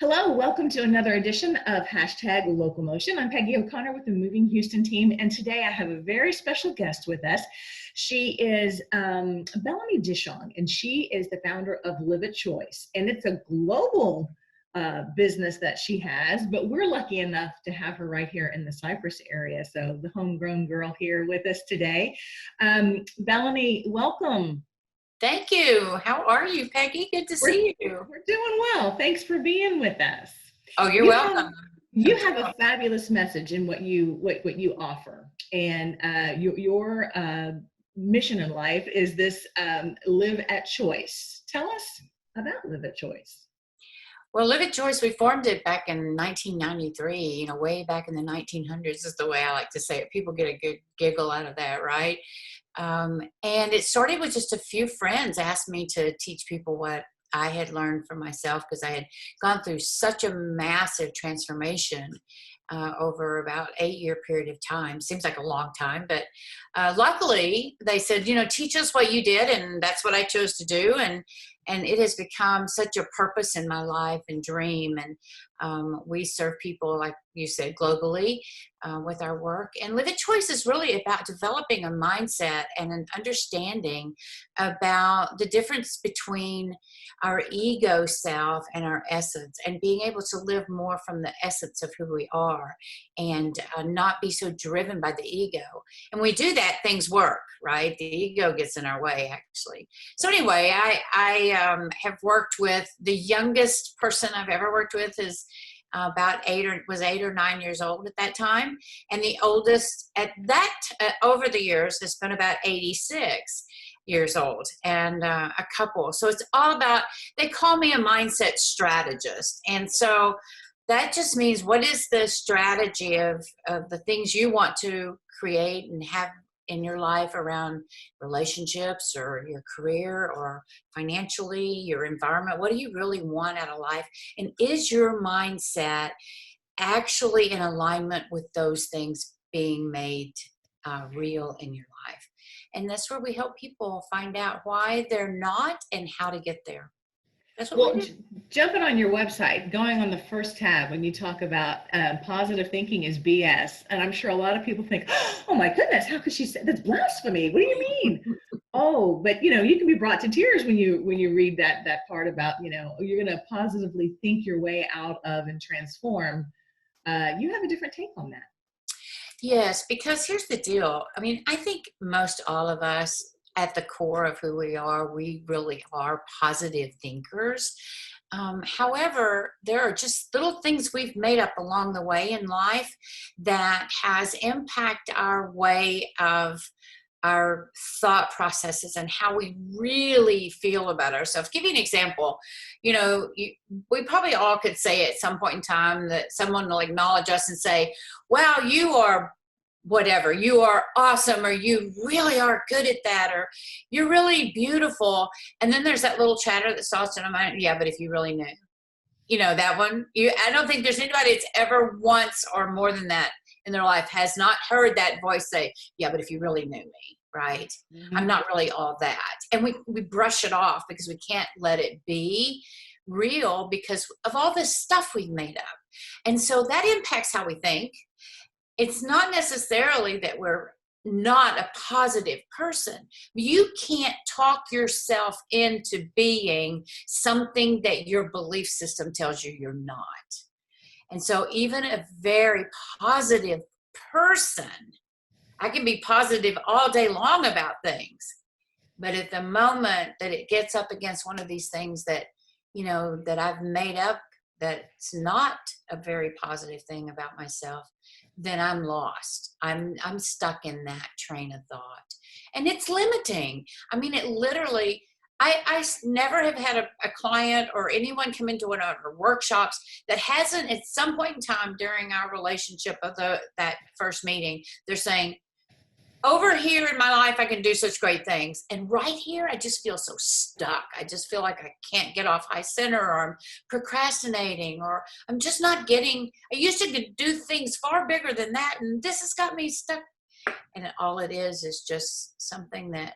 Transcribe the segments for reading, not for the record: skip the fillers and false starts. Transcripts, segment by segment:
Hello, welcome to another edition of Hashtag Local Motion. I'm Peggy O'Connor with the Moving Houston team, and today I have a very special guest with us. She is Belanie Dishong, and she is the founder of Live a Choice, and it's a global business that she has, but we're lucky enough to have her right here in the Cypress area, so the homegrown girl here with us today. Belanie, welcome. Thank you. How are you, Peggy? Good to We're, see you. we're doing well. Thanks for being with us. Oh, you're You have welcome. you have a fabulous message in what you offer, and your mission in life is this live at choice. Tell us about Live at Choice. Well, Live at Choice, we formed it back in 1993, way back in the 1900s is the way I like to say it. People get a good giggle out of that, right? And it started with just a few friends asked me to teach people what I had learned for myself because I had gone through such a massive transformation over about 8-year period of time. Seems like a long time, but luckily they said, teach us what you did, and that's what I chose to do. And it has become such a purpose in my life and dream. And we serve people, like you said, globally with our work. And Live at Choice is really about developing a mindset and an understanding about the difference between our ego self and our essence, and being able to live more from the essence of who we are, and not be so driven by the ego. And we do that, things work, right? The ego gets in our way, actually. So anyway, I have worked with, the youngest person I've ever worked with is about 8 or 9 years old at that time, and the oldest at that over the years has been about 86 years old, and a couple. So it's all about, they call me a mindset strategist, and so that just means, what is the strategy of the things you want to create and have in your life around relationships or your career or financially, your environment? What do you really want out of life? And is your mindset actually in alignment with those things being made real in your life? And that's where we help people find out why they're not and how to get there. That's what we Well, do. jumping on your website, going on the first tab when you talk about positive thinking is BS, and I'm sure a lot of people think, "Oh my goodness, how could she say that's blasphemy? What do you mean?" Oh, but you can be brought to tears when you read that part about you're going to positively think your way out of and transform. You have a different take on that. Yes, because here's the deal. I mean, I think most all of us, at the core of who we are, we really are positive thinkers. However, there are just little things we've made up along the way in life that has impact our way of our thought processes and how we really feel about ourselves. Give you an example. We probably all could say at some point in time that someone will acknowledge us and say, wow, you are whatever, you are awesome, or you really are good at that, or you're really beautiful. And then there's that little chatter that starts in our mind, yeah, but if you really knew, that one. I don't think there's anybody that's ever once or more than that in their life has not heard that voice say, yeah, but if you really knew me, right? I'm not really all that. And we brush it off because we can't let it be real because of all this stuff we've made up. And so that impacts how we think. It's not necessarily that we're not a positive person. You can't talk yourself into being something that your belief system tells you you're not. And so even a very positive person, I can be positive all day long about things, but at the moment that it gets up against one of these things that, that I've made up, that's not a very positive thing about myself, then I'm lost. I'm stuck in that train of thought. And it's limiting. I mean, it literally, I never have had a client or anyone come into one of our workshops that hasn't at some point in time during our relationship of that first meeting, they're saying, over here in my life, I can do such great things. And right here, I just feel so stuck. I just feel like I can't get off high center, or I'm procrastinating, or I'm just not getting, I used to do things far bigger than that. And this has got me stuck. And all it is just something that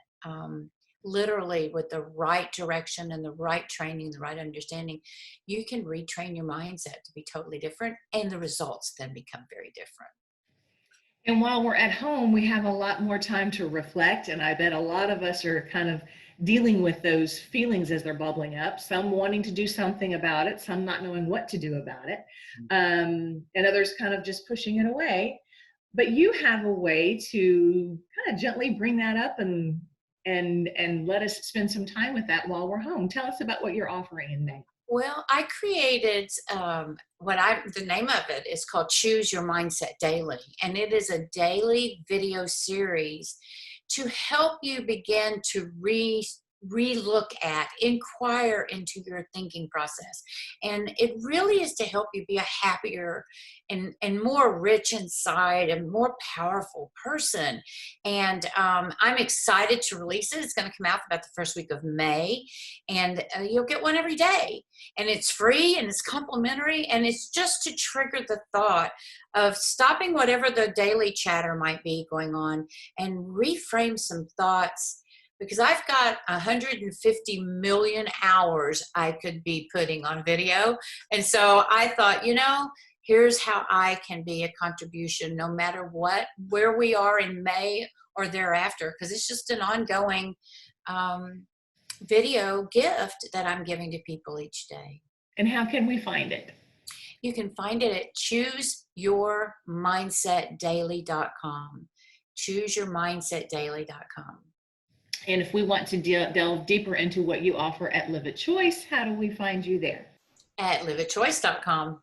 literally with the right direction and the right training, the right understanding, you can retrain your mindset to be totally different, and the results then become very different. And while we're at home, we have a lot more time to reflect. And I bet a lot of us are kind of dealing with those feelings as they're bubbling up, some wanting to do something about it, some not knowing what to do about it, and others kind of just pushing it away. But you have a way to kind of gently bring that up and let us spend some time with that while we're home. Tell us about what you're offering in May. Well, I created the name of it is called Choose Your Mindset Daily. And it is a daily video series to help you begin to re-look at, inquire into your thinking process. And it really is to help you be a happier and more rich inside and more powerful person. And I'm excited to release it. It's going to come out about the first week of May, and you'll get one every day. And it's free and it's complimentary, and it's just to trigger the thought of stopping whatever the daily chatter might be going on and reframe some thoughts, because I've got 150 million hours I could be putting on video. And so I thought, here's how I can be a contribution no matter where we are in May or thereafter, because it's just an ongoing video gift that I'm giving to people each day. And how can we find it? You can find it at chooseyourmindsetdaily.com. Chooseyourmindsetdaily.com. And if we want to delve deeper into what you offer at Live a Choice, how do we find you there? At liveachoice.com.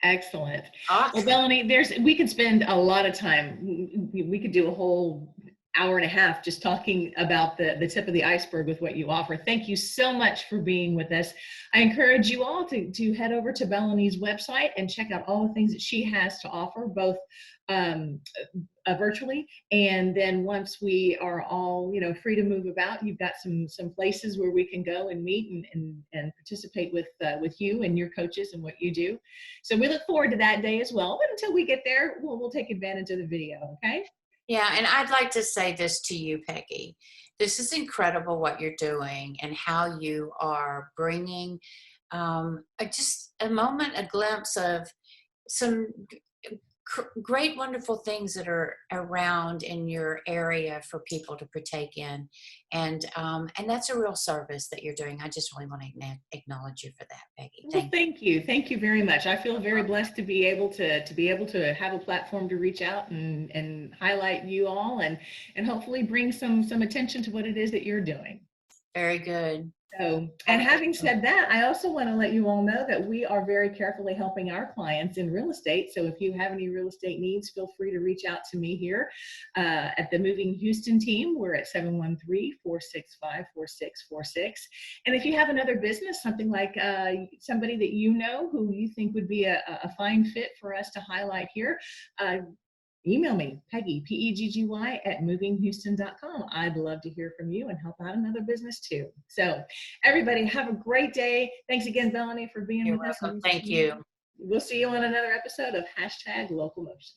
Excellent. Awesome. Well, Belanie, we could spend a lot of time. We could do a whole hour and a half just talking about the tip of the iceberg with what you offer. Thank you so much for being with us. I encourage you all to head over to Belanie's website and check out all the things that she has to offer, both virtually, and then once we are all free to move about, you've got some places where we can go and meet and participate with you and your coaches and what you do. So we look forward to that day as well. But until we get there, we'll take advantage of the video. Okay. Yeah, and I'd like to say this to you, Peggy. This is incredible what you're doing and how you are bringing just a moment, a glimpse of some great, wonderful things that are around in your area for people to partake in. And that's a real service that you're doing. I just really want to acknowledge you for that, Peggy. Thank you. Thank you very much. I feel very blessed to be able to have a platform to reach out and highlight you all and hopefully bring some attention to what it is that you're doing. Very good. So, and having said that, I also want to let you all know that we are very carefully helping our clients in real estate. So if you have any real estate needs, feel free to reach out to me here at the Moving Houston team. We're at 713-465-4646. And if you have another business, something like somebody that who you think would be a fine fit for us to highlight here, email me, Peggy, Peggy @movinghouston.com. I'd love to hear from you and help out another business too. So everybody have a great day. Thanks again, Belanie, for being with us. Thank you. We'll see you on another episode of #LocalMotion.